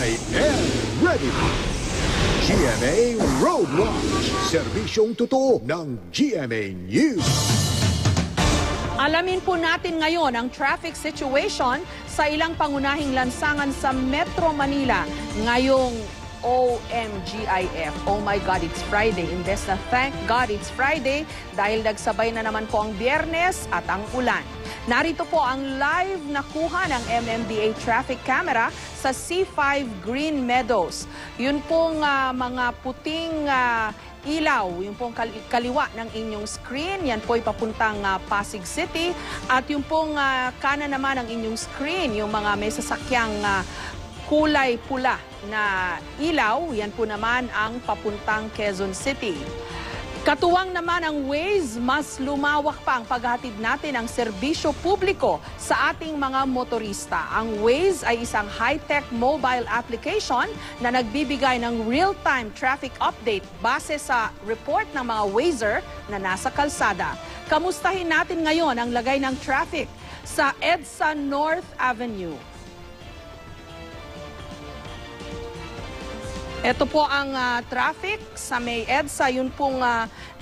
I am ready. GMA Road Watch, serbisyong totoo ng GMA News. Alamin po natin ngayon ang traffic situation sa ilang pangunahing lansangan sa Metro Manila ngayong OMGIF. Oh my God, it's Friday. Imbes na thank God it's Friday dahil nagsabay na naman po ang Biyernes at ang ulan. Narito po ang live na kuha ng MMDA traffic camera sa C5 Green Meadows. Yun pong mga puting ilaw, yung pong kaliwa ng inyong screen, yan po ay papuntang Pasig City. At yung pong kanan naman ng inyong screen, yung mga may sasakyang kulay pula na ilaw, yan po naman ang papuntang Quezon City. Katuwang naman ang Waze, mas lumawak pa ang paghatid natin ng serbisyo publiko sa ating mga motorista. Ang Waze ay isang high-tech mobile application na nagbibigay ng real-time traffic update base sa report ng mga Wazer na nasa kalsada. Kamustahin natin ngayon ang lagay ng traffic sa EDSA North Avenue. Ito po ang traffic sa may EDSA, yun pong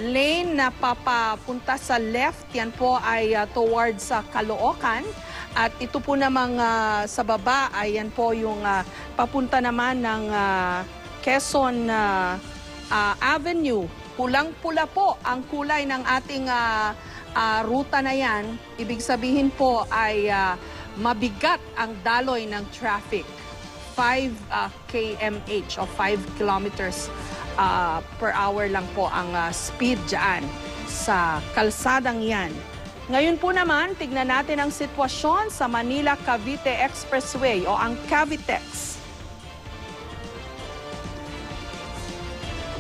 lane na papapunta sa left, yan po ay towards sa Caloocan. At ito po namang sa baba ay yan po yung papunta naman ng Quezon Avenue. Pulang-pula po ang kulay ng ating ruta na yan. Ibig sabihin po ay mabigat ang daloy ng traffic. 5 kmh o 5 kilometers per hour lang po ang speed dyan sa kalsadang yan. Ngayon po naman, tignan natin ang sitwasyon sa Manila-Cavite Expressway o ang Cavitex.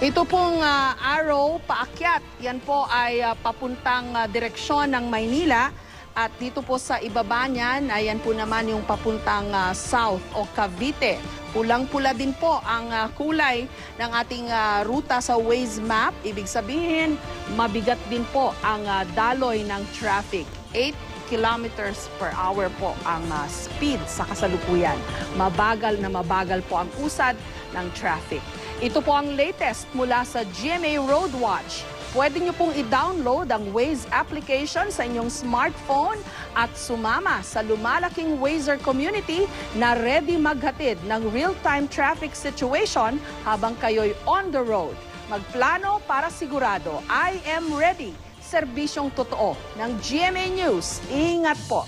Ito pong arrow paakyat, yan po ay papuntang direksyon ng Maynila. At dito po sa ibaba niyan, ayan po naman yung papuntang south o Cavite. Pulang-pula din po ang kulay ng ating ruta sa Waze map. Ibig sabihin, mabigat din po ang daloy ng traffic. 8 kilometers per hour po ang speed sa kasalukuyan. Mabagal na mabagal po ang usad ng traffic. Ito po ang latest mula sa GMA Road Watch. Pwede nyo pong i-download ang Waze application sa inyong smartphone at sumama sa lumalaking Wazer community na ready maghatid ng real-time traffic situation habang kayo'y on the road. Magplano para sigurado. I am ready. Serbisyong totoo ng GMA News. Ingat po!